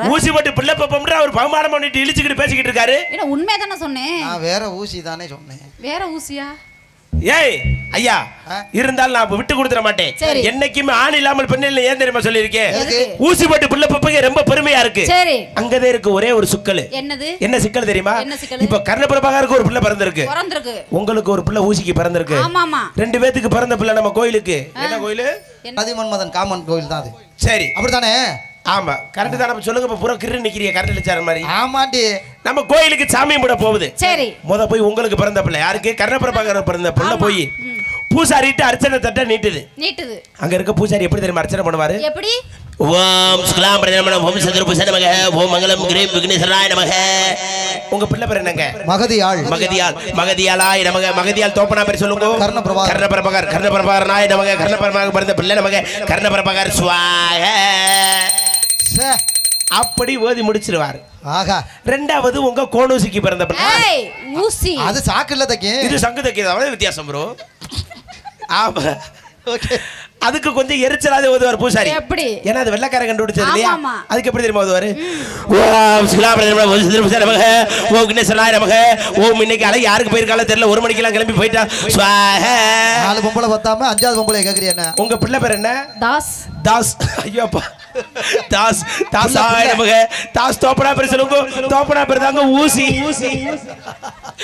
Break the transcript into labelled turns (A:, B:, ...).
A: ஊசி போட்டு பிள்ளை பப்பம்ன்ற அவர் பகுமானம் பண்ணிட்டு இழிச்சுக்கிட்டு பேசிக்கிட்டு இருக்காரு.
B: என்ன உண்மையா தானே சொன்னேன்.
C: நான் வேற ஊசி தானே சொன்னேன்.
B: வேற ஊசியா?
A: ஏய் ஐயா இருந்தாலும் நான் விட்டு கொடுத்துற மாட்டேன். என்னைக்குமே ஆண் இல்லாமல் பெண் இல்லை. ஏன் தெரியுமா சொல்லியிருக்கேன்? ஊசி போட்டு பிள்ளை பப்பங்க ரொம்ப பெருமையா இருக்கு. சரி அங்கதே இருக்கு ஒரே ஒரு சிக்கல். என்னது? என்ன சிக்கல் தெரியுமா? இப்ப கர்ணபிரபாகருக்கு ஒரு பிள்ளை பிறந்திருக்கு. உங்களுக்கு ஒரு பிள்ளை ஊசிக்கு பிறந்திருக்கு.
B: ஆமாமா.
A: ரெண்டு பேத்துக்கு பிறந்த பிள்ளை நம்ம கோயிலுக்கு. என்ன கோயில்?
C: அதிமன்மதன் காமன் கோயில் தான் அது.
A: சரி
C: அப்படித்தானே?
A: ஆமா கரெக்ட் தான். சொல்லுங்க இப்ப பூரா கிரு நிக்கிறிய கரெக்ட் லட்சார மாதிரி.
C: ஆமாண்டி.
A: நம்ம கோயிலுக்கு சாமி கும்பிட போகுது.
B: சரி
A: போய் உங்களுக்கு பிறந்த பிள்ளை யாருக்கு? கர்ணபிரபாகர் பிறந்த பிள்ளை போய் பூசாரிட்டு அர்ச்சனை தட்ட நீட்டுது. அங்க இருக்க பூசாரி எப்படி தெரியுமா அர்ச்சனை பண்ணுவாரு? எப்படி? ஓம் ஸ்கலாம் பிரஜனமன ஓம் சதுர்புச நமக ஓம் மங்களம் கிரீம் விக்னேஸ்வராய நமக. உங்க பிள்ளை பேர் என்னங்க?
C: மகதியாள்.
A: மகதியாளாய் நமக. மகதியாள் தோப்பனா பேர் சொல்லுங்க. கர்ணபிரபாகர் நமக. கர்ணபிரபாகர் பிறந்த பிள்ளை நமக. கர்ணபிரபாகர் ஸ்வாக. அப்படி ஓதி முடிச்சிருவாரு.
C: ஆகா.
A: ரெண்டாவது உங்க கோணூசிக்கு பிறந்த பிள்ளை.
B: ஊசி
C: அது சாக்குல தக்கி.
A: இது சங்கு தக்கியதாவது வித்தியாசம் ப்ரோ. ஆமா ஓகே. அதுக்கு கொஞ்சம் எரிச்சலாத ஓதுவார் பூசாரி. எப்படி? ஏன்னா அது வெள்ளக்காரன் கண்டுபிடிச்சது இல்லையா? அதுக்கு எப்படி தெரியுமா ஓதுவாரு? ஓம் ஸ்கலாபிரஜனமன ஓம் சதுர்புச நமக ஓம் விக்னேஸ்வராய நமக. ஓம் இன்னைக்கு அலை யாருக்கு போயிருக்காலும் தெரியல. 1 மணிக்கெல்லாம் கிளம்பி போயிட்டா. ஸ்வாஹ.
C: 4 பொம்பளை பத்தாம 5வது பொம்பளை கேக்குறியா என்ன?
A: உங்க பிள்ளை பேர் என்ன?
B: தாஸ்.
A: தாஸ். ஐயோப்பா தாஸ். தாஸ் ஆய நமக. தாஸ் தோப்பனா பேர் சொல்லுங்க. தோப்பனா பேர் தாங்க ஊசி.